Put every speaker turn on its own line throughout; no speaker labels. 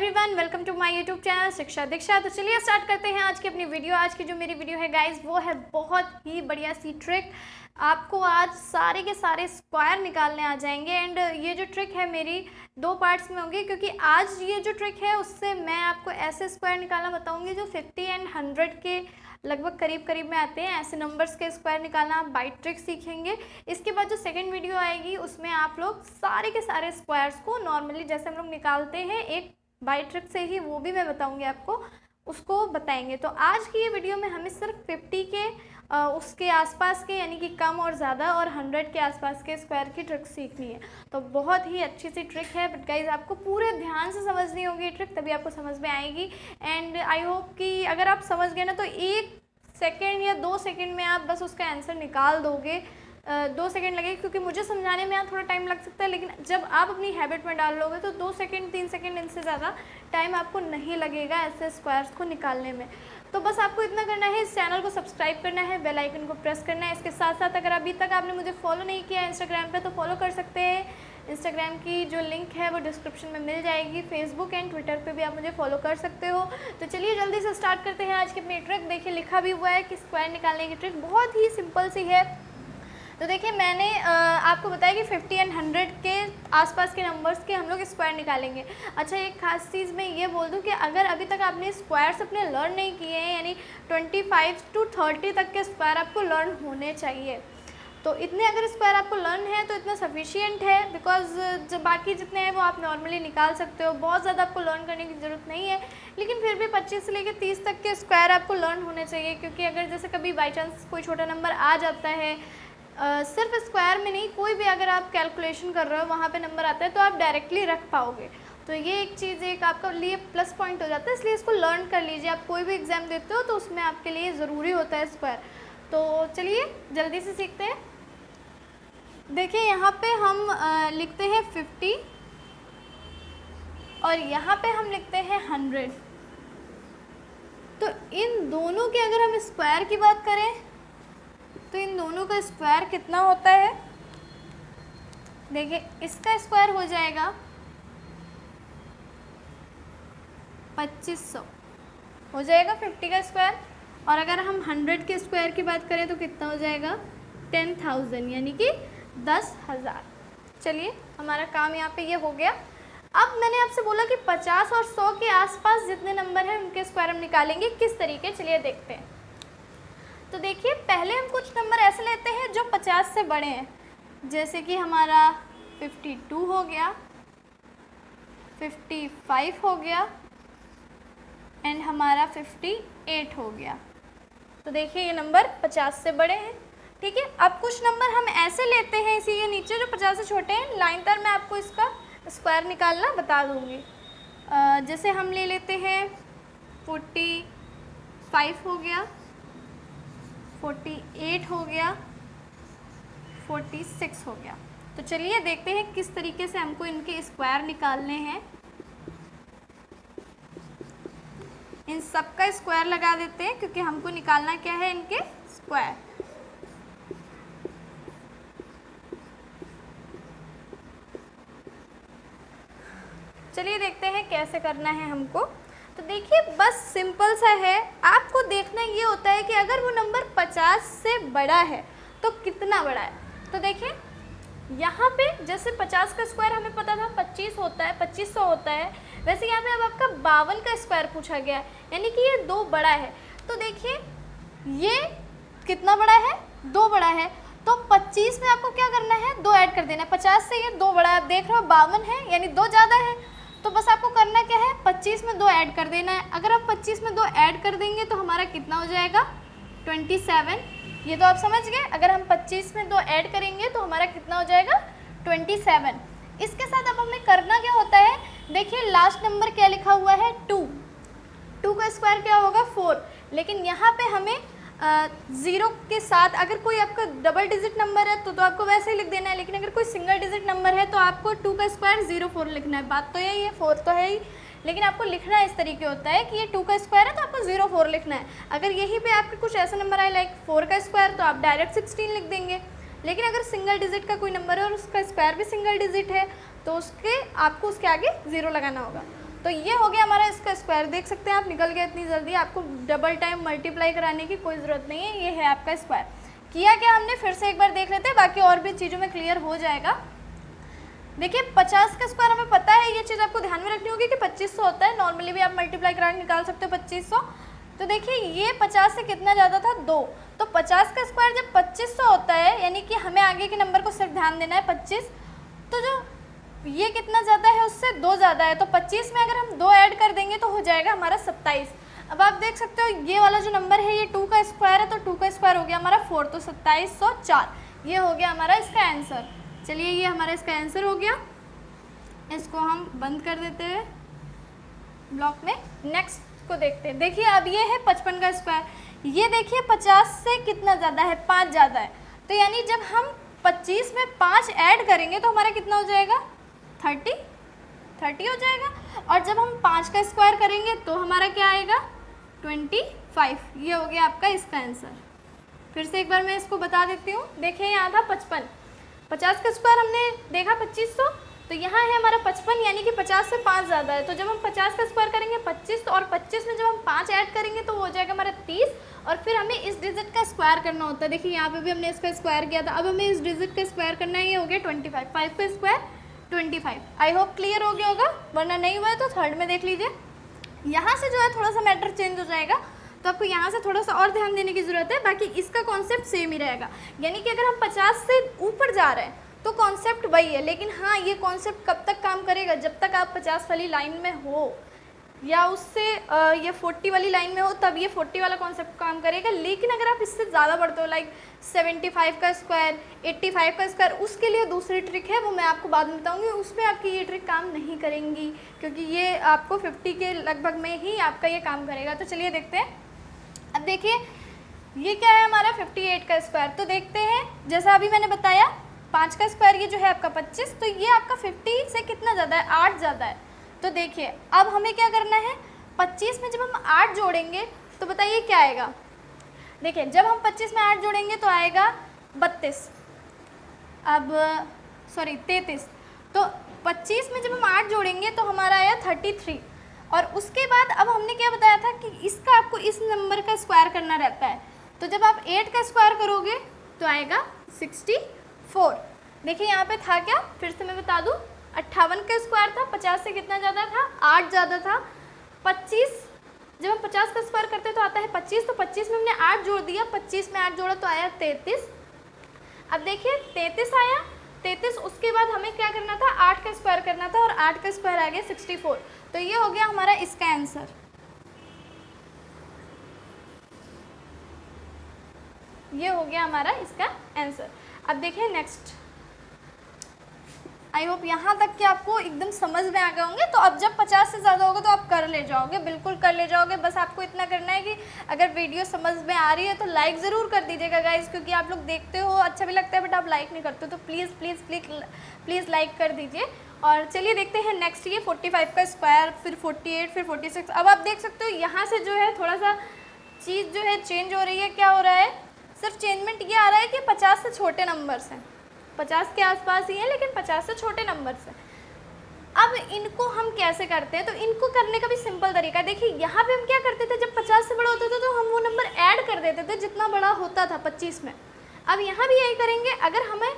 Everyone, welcome to my YouTube channel Shiksha Diksha. तो चलिए start करते हैं आज की अपनी वीडियो। आज की जो मेरी वीडियो है गाइस, वो है बहुत ही बढ़िया सी ट्रिक। आपको आज सारे के सारे स्क्वायर निकालने आ जाएंगे एंड ये जो ट्रिक है मेरी दो पार्ट्स में होगी, क्योंकि आज ये जो ट्रिक है उससे मैं आपको ऐसे स्क्वायर निकालना बताऊंगी जो 50 एंड 100 के लगभग करीब में आते हैं। ऐसे नंबर्स के स्क्वायर निकालना आप बाई ट्रिक सीखेंगे। इसके बाद जो सेकंड वीडियो आएगी उसमें आप लोग सारे के सारे स्क्वायर्स को नॉर्मली जैसे हम लोग निकालते हैं एक बाई ट्रिक से ही, वो भी मैं बताऊंगी आपको, उसको बताएंगे। तो आज की ये वीडियो में हमें सिर्फ 50 के उसके आसपास के यानी कि कम और ज़्यादा और 100 के आसपास के स्क्वायर की ट्रिक सीखनी है। तो बहुत ही अच्छी सी ट्रिक है, बट गाइज आपको पूरे ध्यान से समझनी होगी ट्रिक, तभी आपको समझ में आएगी। एंड आई होप कि अगर आप समझ गए ना तो 1 सेकेंड या 2 सेकेंड में आप बस उसका आंसर निकाल दोगे। 2 सेकेंड लगेगी, क्योंकि मुझे समझाने में यहाँ थोड़ा टाइम लग सकता है, लेकिन जब आप अपनी हैबिट में डाल लोगे तो 2 सेकेंड 3 सेकेंड इनसे ज़्यादा टाइम आपको नहीं लगेगा ऐसे स्क्वायर्स को निकालने में। तो बस आपको इतना करना है, इस चैनल को सब्सक्राइब करना है, बेल आइकन को प्रेस करना है। इसके साथ साथ अगर अभी तक आपने मुझे फॉलो नहीं किया है इंस्टाग्राम पे तो फॉलो कर सकते हैं। इंस्टाग्राम की जो लिंक है वो डिस्क्रिप्शन में मिल जाएगी। फेसबुक एंड ट्विटर पे भी आप मुझे फॉलो कर सकते हो। तो चलिए जल्दी से स्टार्ट करते हैं आज की अपनी ट्रिक। देखिए लिखा भी हुआ है कि स्क्वायर निकालने की ट्रिक बहुत ही सिंपल सी है। तो देखिए मैंने आपको बताया कि 50 एंड 100 के आसपास के नंबर्स के हम लोग स्क्वायर निकालेंगे। अच्छा, एक खास चीज़ मैं ये बोल दूं कि अगर अभी तक आपने स्क्वायर्स अपने लर्न नहीं किए हैं, यानी 25 to 30 तक के स्क्वायर आपको लर्न होने चाहिए। तो इतने अगर स्क्वायर आपको लर्न है तो इतना सफिशिएंट है, बिकॉज जब बाकी जितने हैं वो आप नॉर्मली निकाल सकते हो। बहुत ज़्यादा आपको लर्न करने की ज़रूरत नहीं है, लेकिन फिर भी 25 से लेकर 30 तक के स्क्वायर आपको लर्न होने चाहिए। क्योंकि अगर जैसे कभी बाई चांस कोई छोटा नंबर आ जाता है, सिर्फ स्क्वायर में नहीं, कोई भी अगर आप कैलकुलेशन कर रहे हो वहाँ पे नंबर आता है तो आप डायरेक्टली रख पाओगे। तो ये एक चीज़ एक आपका लिए प्लस पॉइंट हो जाता है, इसलिए इसको लर्न कर लीजिए। आप कोई भी एग्ज़ाम देते हो तो उसमें आपके लिए ज़रूरी होता है स्क्वायर। तो चलिए जल्दी से सीखते हैं। देखिए यहाँ पे हम लिखते हैं 50 और यहाँ पे हम लिखते हैं 100। तो इन दोनों के अगर हम स्क्वायर की बात करें तो इन दोनों का स्क्वायर कितना होता है? देखिए इसका स्क्वायर हो जाएगा 2500 हो जाएगा 50 का स्क्वायर। और अगर हम 100 के स्क्वायर की बात करें तो कितना हो जाएगा? 10,000 यानी कि 10,000। चलिए हमारा काम यहाँ पे ये हो गया। अब मैंने आपसे बोला कि 50 और 100 के आसपास जितने नंबर हैं उनके स्क्वायर हम निकालेंगे किस तरीके, चलिए देखते हैं। तो देखिए पहले हम कुछ नंबर ऐसे लेते हैं जो 50 से बड़े हैं, जैसे कि हमारा 52 हो गया, 55 हो गया एंड हमारा 58 हो गया। तो देखिए ये नंबर 50 से बड़े हैं, ठीक है। अब कुछ नंबर हम ऐसे लेते हैं इसी के नीचे जो 50 से छोटे हैं। लाइन तर मैं आपको इसका स्क्वायर निकालना बता दूंगी। जैसे हम ले लेते हैं 45 हो गया, 48 हो गया, 46 हो गया। तो चलिए देखते हैं किस तरीके से हमको इनके स्क्वायर निकालने हैं। इन सब का स्क्वायर लगा देते हैं, क्योंकि हमको निकालना क्या है, इनके स्क्वायर। चलिए देखते हैं कैसे करना है हमको। तो देखिए बस सिंपल सा है, आपको देखना ये होता है कि अगर वो नंबर 50 से बड़ा है तो कितना बड़ा है। तो देखिए यहाँ पे जैसे 50 का स्क्वायर हमें पता था 25 होता है, 2500 होता है, वैसे यहाँ पे अब आपका 52 का स्क्वायर पूछा गया है, यानी कि ये 2 बड़ा है। तो देखिए ये कितना बड़ा है? 2 बड़ा है। तो 25 में आपको क्या करना है? 2 ऐड कर देना है। 50 से ये 2 बड़ा है, आप देख रहे हो 52 है यानी 2 ज़्यादा है। तो बस आपको करना क्या है? 25 में 2 ऐड कर देना है। अगर आप 25 में 2 ऐड कर देंगे तो हमारा कितना हो जाएगा? 27। ये तो आप समझ गए। अगर हम 25 में 2 ऐड करेंगे तो हमारा कितना हो जाएगा? 27। इसके साथ अब हमें करना क्या होता है? देखिए लास्ट नंबर क्या लिखा हुआ है? 2 का स्क्वायर क्या होगा? 4। लेकिन यहाँ पे हमें 0 के साथ अगर कोई आपका डबल डिजिट नंबर है तो आपको वैसे ही लिख देना है, लेकिन अगर कोई सिंगल डिजिट नंबर है तो आपको 2 का स्क्वायर 04 लिखना है। बात तो यही है, 4 तो है ही, लेकिन आपको लिखना इस तरीके होता है कि ये 2 का स्क्वायर है तो आपको 04 लिखना है। अगर यहीं पे आपके कुछ ऐसा नंबर आए लाइक 4 का स्क्वायर तो आप डायरेक्ट 16 लिख देंगे। लेकिन अगर सिंगल डिजिट का कोई नंबर है और उसका स्क्वायर भी सिंगल डिजिट है तो आपको उसके आगे 0 लगाना होगा। तो ये हो गया हमारा इसका स्क्वायर। देख सकते हैं आप, निकल गया इतनी जल्दी, आपको डबल टाइम मल्टीप्लाई कराने की कोई ज़रूरत नहीं है। ये है आपका स्क्वायर। किया क्या हमने, फिर से एक बार देख लेते हैं, बाकी और भी चीज़ों में क्लियर हो जाएगा। देखिए 50 का स्क्वायर हमें पता है, ये चीज़ आपको ध्यान में रखनी होगी कि 2500 होता है। नॉर्मली भी आप मल्टीप्लाई करा निकाल सकते हो 2500। तो देखिए ये 50 से कितना ज़्यादा था, 2। तो 50 का स्क्वायर जब 2500 होता है, यानी कि हमें आगे के नंबर को सिर्फ ध्यान देना है 25। तो जो ये कितना ज़्यादा है, उससे 2 ज़्यादा है, तो 25 में अगर हम 2 ऐड कर देंगे तो हो जाएगा हमारा 27। अब आप देख सकते हो ये वाला जो नंबर है ये 2 का स्क्वायर है, तो 2 का स्क्वायर हो गया हमारा 4, तो 2704। ये हो गया हमारा इसका आंसर। चलिए ये हमारा इसका आंसर हो गया, इसको हम बंद कर देते हैं ब्लॉक में। नेक्स्ट को देखते हैं। देखिए अब ये है 55 का स्क्वायर। ये देखिए 50 से कितना ज़्यादा है, 5 ज़्यादा है, तो यानी जब हम 25 में 5 ऐड करेंगे तो हमारा कितना हो जाएगा, 30 हो जाएगा। और जब हम 5 का स्क्वायर करेंगे तो हमारा क्या आएगा, 25। ये हो गया आपका इसका आंसर। फिर से एक बार मैं इसको बता देती हूँ। देखिए यहाँ था 55, 50 का स्क्वायर हमने देखा 2500, तो यहाँ है हमारा 55, यानी कि 50 से 5 ज़्यादा है। तो जब हम 50 का स्क्वायर करेंगे 25, तो और 25 में जब हम 5 ऐड करेंगे तो हो जाएगा हमारा 30। और फिर हमें इस डिजिट का स्क्वायर करना होता है। देखिए यहाँ पे भी हमने इसका स्क्वायर किया था, अब हमें इस डिजिट का स्क्वायर करना है। ये हो गया 25, 5 का स्क्वायर 25। आई होप क्लियर हो गया होगा, वरना नहीं हुआ है तो थर्ड में देख लीजिए। यहाँ से जो है थोड़ा सा मैटर चेंज हो जाएगा, तो आपको यहाँ से थोड़ा सा और ध्यान देने की ज़रूरत है। बाकी इसका कॉन्सेप्ट सेम ही रहेगा, यानी कि अगर हम 50 से ऊपर जा रहे हैं तो कॉन्सेप्ट वही है। लेकिन हाँ, ये कॉन्सेप्ट कब तक काम करेगा, जब तक आप 50 वाली लाइन में हो या उससे ये 40 वाली लाइन में हो, तब ये 40 वाला कॉन्सेप्ट काम करेगा। लेकिन अगर आप इससे ज़्यादा बढ़ते हो, लाइक 75 का स्क्वायर, 85 का स्क्वायर, उसके लिए दूसरी ट्रिक है, वो मैं आपको बाद में बताऊँगी। उसमें आपकी ये ट्रिक काम नहीं करेंगी, क्योंकि ये आपको 50 के लगभग में ही आपका ये काम करेगा। तो चलिए देखते हैं। अब देखिए ये क्या है हमारा 58 का स्क्वायर। तो देखते हैं, जैसा अभी मैंने बताया 5 का स्क्वायर ये जो है आपका 25, तो ये आपका 50 से कितना ज़्यादा है, 8 ज़्यादा है। तो देखिए अब हमें क्या करना है, 25 में जब हम 8 जोड़ेंगे तो बताइए क्या आएगा। देखिए जब हम 25 में 8 जोड़ेंगे तो आएगा 32, अब सॉरी 33। तो 25 में जब हम 8 जोड़ेंगे तो हमारा आया 33। और उसके बाद अब हमने क्या बताया था कि इसका आपको इस नंबर का स्क्वायर करना रहता है। तो जब आप 8 का स्क्वायर करोगे तो आएगा 64। देखिए यहाँ पे था क्या, फिर से मैं बता दूँ, 58 का स्क्वायर था, 50 से कितना ज़्यादा था, 8 ज़्यादा था। 25 जब हम 50 का स्क्वायर करते हैं तो आता है 25, तो 25 में हमने 8 जोड़ दिया, 25 में 8 जोड़ा तो आया 33। अब देखिए 33 आया, 33 उसके बाद हमें क्या करना था, 8 का स्क्वायर करना था, और 8 का स्क्वायर आ गया 64। तो ये हो गया हमारा इसका आंसर। ये हो गया हमारा इसका आंसर। अब देखिए नेक्स्ट। आई होप यहाँ तक कि आपको एकदम समझ में आ गए होंगे। तो अब जब 50 से ज़्यादा होगा तो आप कर ले जाओगे, बिल्कुल कर ले जाओगे। बस आपको इतना करना है कि अगर वीडियो समझ में आ रही है तो लाइक ज़रूर कर दीजिएगा गाइस, क्योंकि आप लोग देखते हो, अच्छा भी लगता है, बट आप लाइक नहीं करते हो। तो please please please please like कर दीजिए। और चलिए देखते हैं नेक्स्ट। ये 45 का स्क्वायर, फिर 48, फिर 46। अब आप देख सकते हो यहाँ से जो है थोड़ा सा चीज़ जो है चेंज हो रही है। क्या हो रहा है, सिर्फ चेंजमेंट ये आ रहा है कि 50 से छोटे नंबर्स हैं, 50 के आसपास ही हैं, लेकिन 50 से छोटे नंबर्स हैं। अब इनको हम कैसे करते हैं, तो इनको करने का भी सिंपल तरीका है। देखिए यहाँ पे हम क्या करते थे, जब 50 से बड़ा होता था तो हम वो नंबर ऐड कर देते थे जितना बड़ा होता था 25 में। अब यहाँ भी यही करेंगे, अगर हमें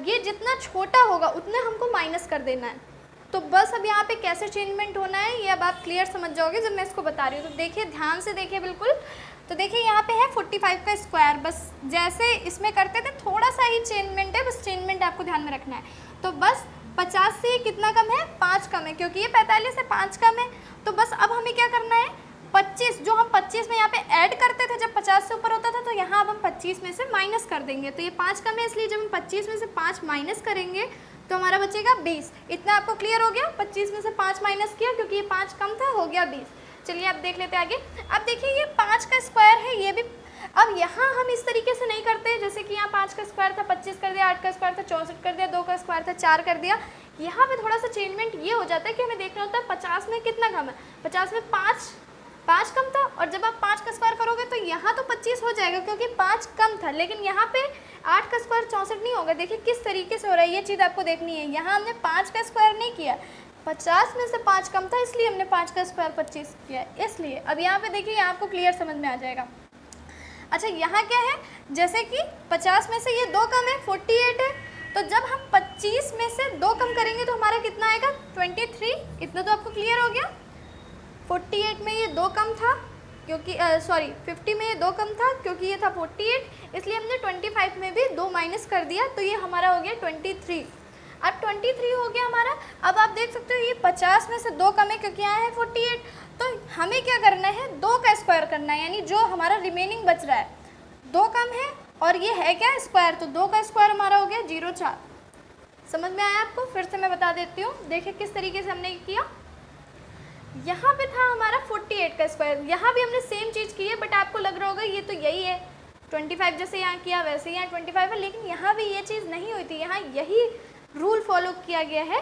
ये जितना छोटा होगा उतना हमको माइनस कर देना है। तो बस अब यहाँ पे कैसे चेंजमेंट होना है ये अब आप क्लियर समझ जाओगे जब मैं इसको बता रही हूँ। तो देखिए ध्यान से देखिए बिल्कुल। तो देखिए यहाँ पे है 45 का स्क्वायर, बस जैसे इसमें करते थे थोड़ा सा ही चेंजमेंट है, बस चेंजमेंट आपको ध्यान में रखना है। तो बस 50 से कितना कम है, 5 कम है, क्योंकि ये 45 से 5 कम है। तो बस अब हमें क्या करना है, 25 जो हम 25 में यहाँ पे ऐड करते थे जब 50 से ऊपर होता था, तो यहाँ अब हम 25 में से माइनस कर देंगे। तो ये 5 कम है, इसलिए जब हम 25 में से 5 माइनस करेंगे तो हमारा बचेगा 20। इतना आपको क्लियर हो गया। 25 में से 5 माइनस किया क्योंकि ये 5 कम था, हो गया 20। चलिए अब देख लेते हैं आगे। अब देखिए ये 5 का स्क्वायर है, ये भी अब यहाँ हम इस तरीके से नहीं करते जैसे कि यहाँ 5 का स्क्वायर था 25 कर दिया, 8 का स्क्वायर था 64 कर दिया, 2 का स्क्वायर था 4 कर दिया। यहाँ पे थोड़ा सा चेंजमेंट ये हो जाता है कि हमें देखना होता है 50 में कितना कम है। 50 में 5 कम था, और जब आप 5 का स्क्वायर करोगे तो यहाँ तो 25 हो जाएगा क्योंकि 5 कम था, लेकिन यहाँ पे 8 का स्क्वायर 64 नहीं होगा। देखिए किस तरीके से हो रहा है, ये चीज़ आपको देखनी है। यहाँ हमने 5 का स्क्वायर नहीं किया, 50 में से 5 कम था, इसलिए हमने 5 का स्क्वायर 25 किया, इसलिए। अब यहाँ पे देखिए, यहाँ आपको क्लियर समझ में आ जाएगा। अच्छा, यहाँ क्या है, जैसे कि 50 में से ये 2 कम है, 48 है, तो जब हम 25 में से 2 कम करेंगे तो हमारा कितना आएगा, 23। इतना तो आपको क्लियर हो गया। 48 में ये 2 कम था, क्योंकि 50 में ये 2 कम था क्योंकि ये था 48, इसलिए हमने 25 में भी 2 माइनस कर दिया, तो ये हमारा हो गया 23। अब 23 हो गया हमारा। अब आप देख सकते हो ये 50 में से 2 कम है क्योंकि यहाँ है 48, तो हमें क्या करना है, 2 का स्क्वायर करना है, यानी जो हमारा रिमेनिंग बच रहा है 2 कम है और ये है क्या, स्क्वायर, तो 2 का स्क्वायर हमारा हो गया 0,4। समझ में आया आपको? फिर से मैं बता देती हूँ, देखिए किस तरीके से हमने किया। यहाँ पे था हमारा 48 का स्क्वायर, यहाँ भी हमने सेम चीज़ की है, बट आपको लग रहा होगा ये तो यही है, 25 जैसे यहाँ किया वैसे यहाँ 25 है, लेकिन यहाँ भी ये चीज़ नहीं हुई थी, यहाँ यही रूल फॉलो किया गया है,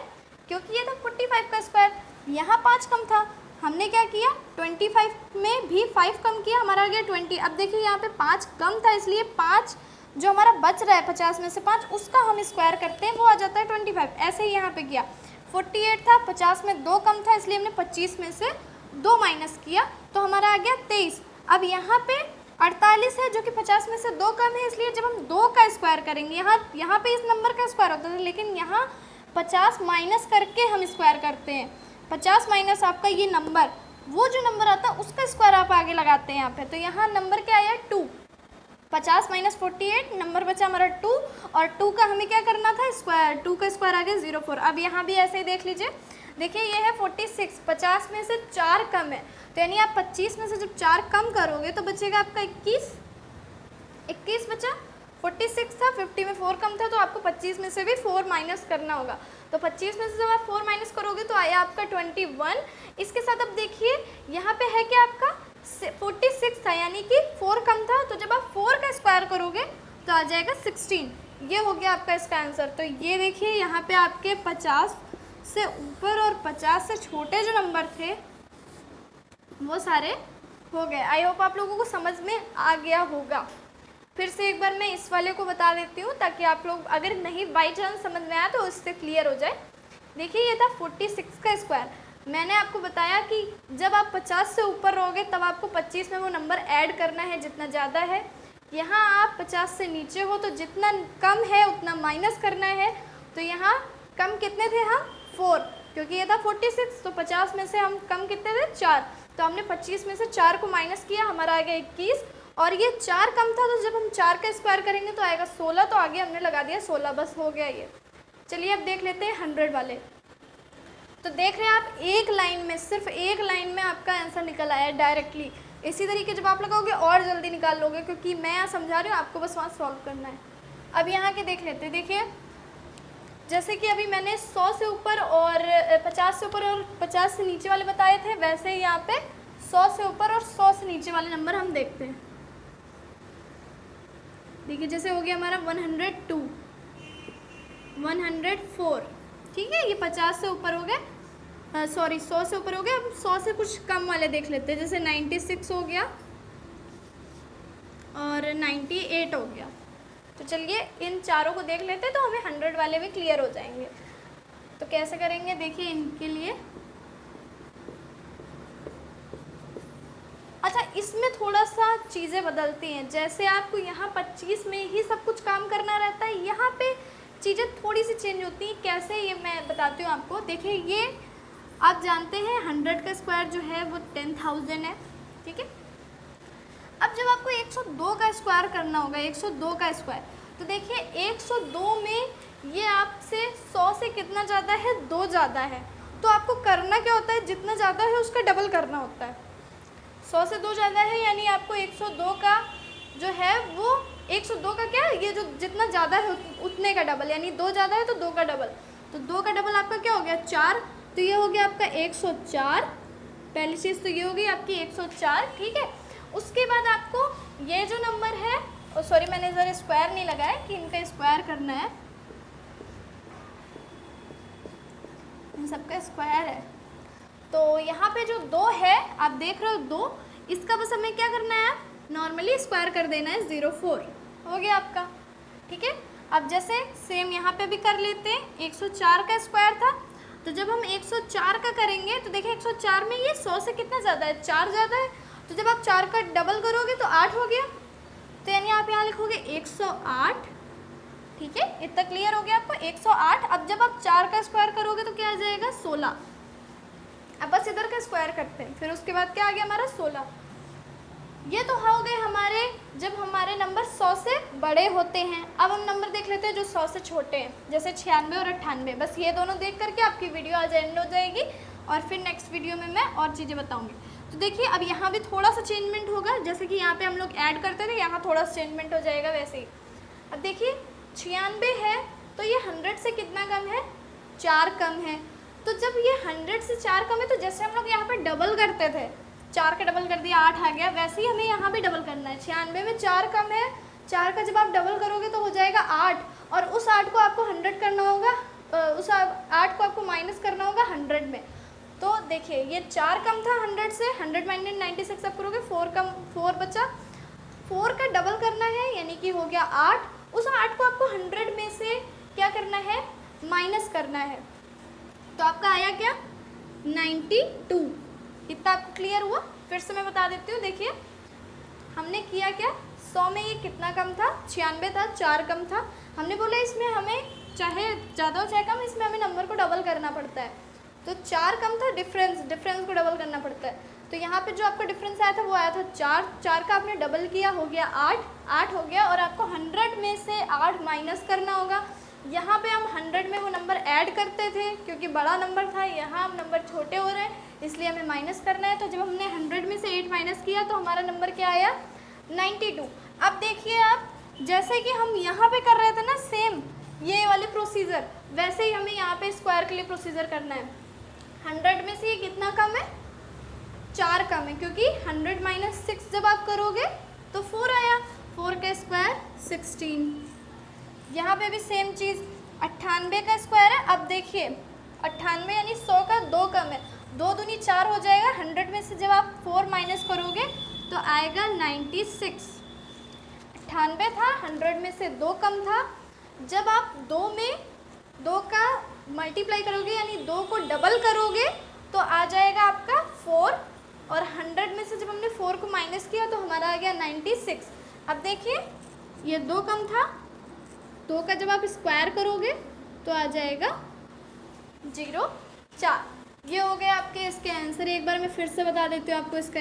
क्योंकि ये था 45 का स्क्वायर, यहाँ 5 कम था, हमने क्या किया, 25 में भी 5 कम किया, हमारा आ गया 20। अब देखिए यहाँ पे 5 कम था, इसलिए 5 जो हमारा बच रहा है 50 में से 5, उसका हम स्क्वायर करते हैं, वो आ जाता है 25। ऐसे ही यहाँ पे किया, 48 था, 50 में 2 कम था, इसलिए हमने 25 में से 2 माइनस किया, तो हमारा आ गया 23। अब यहाँ पे 48 है जो कि 50 में से 2 कम है, इसलिए जब हम 2 का स्क्वायर करेंगे, यहाँ पे इस नंबर का स्क्वायर होता है, लेकिन यहाँ 50 माइनस करके हम स्क्वायर करते हैं। 50 माइनस आपका ये नंबर, वो जो नंबर आता है उसका स्क्वायर आप आगे लगाते हैं यहाँ पे, तो यहाँ नंबर क्या आया, 2। 50 माइनस 48, नंबर बचा हमारा 2, और 2 का हमें क्या करना था, स्क्वायर, 2 का स्क्वायर आ गया 0,4। अब यहाँ भी ऐसे ही देख लीजिए, देखिए ये है 46, 50 में से 4 कम है, तो यानी आप 25 में से जब 4 कम करोगे तो बचेगा आपका 21 बचा। 46 था, 50 में 4 कम था, तो आपको 25 में से भी 4 माइनस करना होगा, तो 25 में से जब आप 4 माइनस करोगे तो आया आपका 21। इसके साथ अब देखिए यहाँ पे है क्या, आपका 46 था, यानी कि 4 कम था, तो जब आप 4 का स्क्वायर करोगे तो आ जाएगा 16। ये हो गया आपका इसका आंसर। तो ये देखिए यहाँ पे आपके 50 से ऊपर और 50 से छोटे जो नंबर थे वो सारे हो गए। आई होप आप लोगों को समझ में आ गया होगा। फिर से एक बार मैं इस वाले को बता देती हूँ, ताकि आप लोग अगर नहीं बाई चांस समझ में आया तो उससे क्लियर हो जाए। देखिए ये था 46 का स्क्वायर। मैंने आपको बताया कि जब आप 50 से ऊपर रहोगे तब आपको 25 में वो नंबर ऐड करना है जितना ज़्यादा है। यहाँ आप 50 से नीचे हो तो जितना कम है उतना माइनस करना है। तो यहाँ कम कितने थे हम, 4, क्योंकि ये था 46, तो 50 में से हम कम कितने थे, 4, तो हमने 25 में से 4 को माइनस किया, हमारा आ गया 21। और ये 4 कम था, तो जब हम 4 का स्क्वायर करेंगे तो आएगा 16, तो आगे हमने लगा दिया 16, बस हो गया ये। चलिए अब देख लेते हैं 100 वाले। तो देख रहे हैं आप, एक लाइन में, सिर्फ एक लाइन में आपका आंसर निकल आया डायरेक्टली। इसी तरीके जब आप लगाओगे और जल्दी निकाल लोगे, क्योंकि मैं यहाँ समझा रही हूँ, आपको बस वहाँ सॉल्व करना है। अब यहाँ के देख लेते हैं। देखिए जैसे कि अभी मैंने 100 से ऊपर और 50 से ऊपर और 50 से नीचे वाले बताए थे, वैसे ही यहाँ पे 100 से ऊपर और 100 से नीचे वाले नंबर हम देखते हैं। देखिए जैसे हो गया हमारा 102, 104, ठीक है, ये 50 से ऊपर हो गए, सॉरी 100 से ऊपर हो गए। अब 100 से कुछ कम वाले देख लेते हैं, जैसे 96 हो गया और 98 हो गया। तो चलिए इन चारों को देख लेते हैं, तो हमें 100 वाले भी क्लियर हो जाएंगे। तो कैसे करेंगे, देखिए इनके लिए, अच्छा इसमें थोड़ा सा चीज़ें बदलती हैं। जैसे आपको यहाँ 25 में ही सब कुछ काम करना रहता है, यहाँ पे चीज़ें थोड़ी सी चेंज होती हैं। कैसे, ये मैं बताती हूँ आपको। देखिए ये आप जानते हैं 100 का स्क्वायर जो है वो 10,000 है, ठीक है। अब जब आपको 102 का स्क्वायर करना होगा, 102 का स्क्वायर, तो देखिए 102 में ये आपसे 100 से कितना ज़्यादा है, 2 ज़्यादा है। तो आपको करना क्या होता है, जितना ज़्यादा है उसका डबल करना होता है। 100 से 2 ज़्यादा है, यानी आपको 102 का जो है वो 102 का क्या है, ये जो जितना ज़्यादा है उतने का डबल, यानी 2 ज़्यादा है तो 2 का डबल। तो 2 का डबल आपका क्या हो गया, 4, तो ये हो गया आपका 104। पहली चीज़ तो ये हो गई आपकी 104, ठीक है। उसके बाद आपको ये जो नंबर है, सॉरी मैंने ज़रा स्क्वायर नहीं लगाया कि इनका स्क्वायर करना है, इन सबका स्क्वायर है। तो यहाँ पे जो 2 है आप देख रहे हो 2, इसका बस हमें क्या करना है, नॉर्मली स्क्वायर कर देना है, 04 हो गया आपका, ठीक है। अब जैसे सेम यहाँ पे भी कर लेते हैं, 104 का स्क्वायर था, तो जब हम 104 का करेंगे तो देखिए 104 में ये 100 से कितना ज़्यादा है, 4 ज़्यादा है। तो जब आप 4 का डबल करोगे तो 8 हो गया, तो यानी आप यहाँ लिखोगे 108। ठीक है, इतना क्लियर हो गया आपको, 108। अब जब आप 4 का स्क्वायर करोगे तो क्या आ जाएगा, 16। अब बस इधर का स्क्वायर करते हैं, फिर उसके बाद क्या आ गया हमारा 16। ये तो हो गए हमारे जब हमारे नंबर 100 से बड़े होते हैं। अब हम नंबर देख लेते हैं जो 100 से छोटे हैं, जैसे 96 और 98। बस ये दोनों देख करके आपकी वीडियो आज एंड हो जाएगी और फिर नेक्स्ट वीडियो में मैं और चीज़ें बताऊंगी। तो देखिए अब यहाँ भी थोड़ा सा चेंजमेंट होगा, जैसे कि यहाँ पे हम लोग ऐड करते थे, यहाँ थोड़ा सा चेंजमेंट हो जाएगा वैसे ही। अब देखिए 96 है तो ये 100 से कितना कम है, 4 कम है। तो जब ये 100 से 4 कम है तो जैसे हम लोग यहाँ पे डबल करते थे, 4 का डबल कर दिया 8 आ गया, वैसे ही हमें यहाँ पे डबल करना है। 96 में 4 कम है, 4 का जब आप डबल करोगे तो हो जाएगा 8, और उस 8 को आपको 100 करना होगा, उस 8 को आपको माइनस करना होगा 100 में। तो देखिए ये 4 कम था 100 से, 100 माइनस 96 आप करोगे, 4 बचा, 4 का डबल करना है यानी कि हो गया 8। उस 8 को आपको 100 में से क्या करना है, माइनस करना है। तो आपका आया क्या, 92। इतना आपको क्लियर हुआ? फिर से मैं बता देती हूँ। देखिए हमने किया क्या, 100 में ये कितना कम था, 96 था, 4 कम था। हमने बोला इसमें हमें चाहे ज़्यादा हो चाहे कम, इसमें हमें नंबर को डबल करना पड़ता है। तो 4 कम था, डिफरेंस को डबल करना पड़ता है। तो यहाँ पे जो आपका डिफरेंस आया था वो आया था 4 का आपने डबल किया, हो गया 8 हो गया, और आपको 100 में से 8 माइनस करना होगा। यहाँ पे हम 100 में वो नंबर ऐड करते थे क्योंकि बड़ा नंबर था, यहाँ हम नंबर छोटे हो रहे हैं इसलिए हमें माइनस करना है। तो जब हमने 100 में से 8 माइनस किया तो हमारा नंबर क्या आया, 92। अब देखिए आप, जैसे कि हम यहाँ पे कर रहे थे ना सेम ये वाले प्रोसीजर, वैसे ही हमें यहाँ पे स्क्वायर के लिए प्रोसीजर करना है। 100 में से ये कितना कम है, 4 कम है, क्योंकि 100 माइनस 6 जब आप करोगे तो 4 आया, 4 का स्क्वायर 16। यहाँ पे भी सेम चीज़, 98 का स्क्वायर है। अब देखिए 98 यानी 100 का 2 कम है, 2 दूनी 4 हो जाएगा। 100 में से जब आप 4 माइनस करोगे तो आएगा 96। 98 था, 100 में से 2 कम था। जब आप 2 में 2 का मल्टीप्लाई करोगे यानी 2 को डबल करोगे तो आ जाएगा आपका 4, और 100 में से जब हमने 4 को माइनस किया तो हमारा आ गया 96। अब देखिए ये 2 कम था, 2 का जब आप स्क्वायर करोगे तो आ जाएगा 04। ये हो गया आपके इसके आंसर। एक बार मैं फिर से बता देती हूँ आपको इसका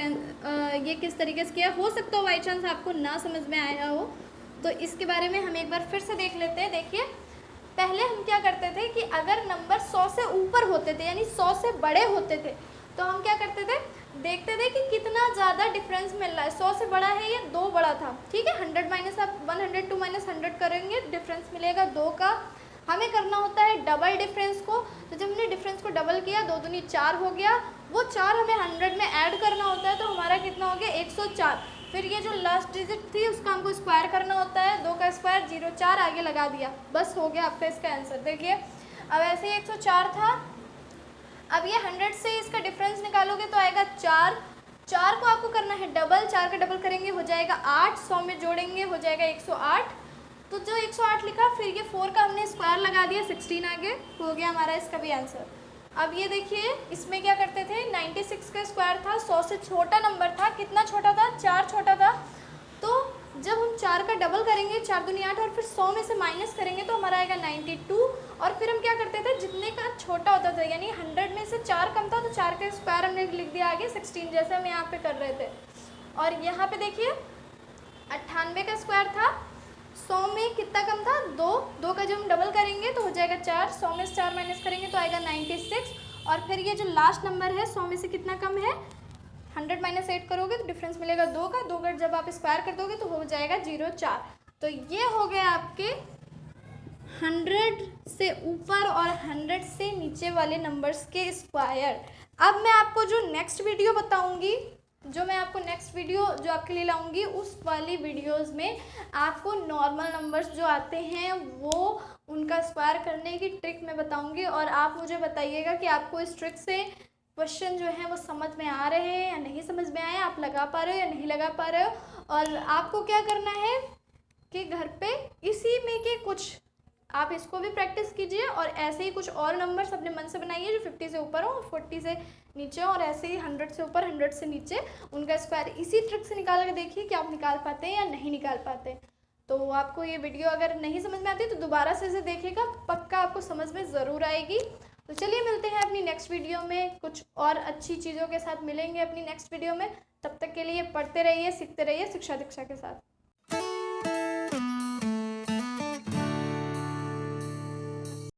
ये किस तरीके से किया। हो सकता हो बाई चांस आपको ना समझ में आया हो, तो इसके बारे में हम एक बार फिर से देख लेते हैं। देखिए पहले हम क्या करते थे कि अगर नंबर 100 से ऊपर होते थे यानी 100 से बड़े होते थे तो हम क्या करते थे, देखते थे कि कितना ज़्यादा डिफरेंस मिल रहा है। 100 से बड़ा है ये 2 बड़ा था, ठीक है। 100 माइनस आप 102 माइनस 100 करेंगे, डिफरेंस मिलेगा 2 का। हमें करना होता है डबल डिफरेंस को, तो जब हमने डिफरेंस को डबल किया 2 दूनी 4 हो गया, वो 4 हमें 100 में ऐड करना होता है तो हमारा कितना हो गया 104। फिर ये जो लास्ट डिजिट थी उसका हमको स्क्वायर करना होता है, 2 का स्क्वायर 04 आगे लगा दिया, बस हो गया आपका इसका आंसर। देखिए अब ऐसे ही 104 था, अब ये 100 से इसका डिफरेंस निकालोगे तो आएगा 4 को आपको करना है डबल, 4 का डबल करेंगे हो जाएगा 8, 100 में जोड़ेंगे हो जाएगा 108। तो जो 108 लिखा फिर ये 4 का हमने स्क्वायर लगा दिया, 16 आगे हो गया हमारा इसका भी आंसर। अब ये देखिए इसमें क्या करते थे, 96 का स्क्वायर था, 100 से छोटा नंबर था। कितना छोटा था, 4 छोटा था। तो जब हम 4 का डबल करेंगे 4 दूनी 8 और फिर 100 में से माइनस करेंगे तो हमारा आएगा 92। और फिर हम क्या करते थे, जितने का छोटा होता था यानी 100 में से 4 कम था तो 4 का स्क्वायर हमने लिख दिया आगे 16, जैसे हम यहाँ पे कर रहे थे। और यहाँ पे देखिए 98 का स्क्वायर था, 100 में कितना कम था, 2 का जब हम डबल करेंगे तो हो जाएगा 4, 100 में से 4 माइनस करेंगे तो आएगा 96। और फिर ये जो लास्ट नंबर है 100 में से कितना कम है, 100 माइनस 8 करोगे तो डिफरेंस मिलेगा 2 का, 2 का जब आप स्क्वायर कर दोगे तो हो जाएगा 04। तो ये हो गया आपके 100 से ऊपर और 100 से नीचे वाले नंबर्स के स्क्वायर। अब मैं आपको जो नेक्स्ट वीडियो बताऊंगी, जो मैं आपको नेक्स्ट वीडियो जो आपके लिए लाऊंगी, उस वाली वीडियोस में आपको नॉर्मल नंबर्स जो आते हैं वो उनका स्क्वायर करने की ट्रिक मैं बताऊंगी। और आप मुझे बताइएगा कि आपको इस ट्रिक से क्वेश्चन जो है वो समझ में आ रहे हैं या नहीं समझ में आए, आप लगा पा रहे हो या नहीं लगा पा रहे हो। और आपको क्या करना है कि घर पे इसी में के कुछ आप इसको भी प्रैक्टिस कीजिए और ऐसे ही कुछ और नंबर्स अपने मन से बनाइए जो 50 से ऊपर हो, 40 से नीचे हो, और ऐसे ही 100 से ऊपर, 100 से नीचे उनका स्क्वायर इसी ट्रिक से निकाल कर देखिए कि आप निकाल पाते हैं या नहीं निकाल पाते। तो आपको ये वीडियो अगर नहीं समझ में आती तो दोबारा से इसे देखिएगा, पक्का आपको समझ में ज़रूर आएगी। तो चलिए मिलते हैं अपनी नेक्स्ट वीडियो में, कुछ और अच्छी चीज़ों के साथ मिलेंगे अपनी नेक्स्ट वीडियो में। तब तक के लिए पढ़ते रहिए, सीखते रहिए शिक्षा दीक्षा के साथ।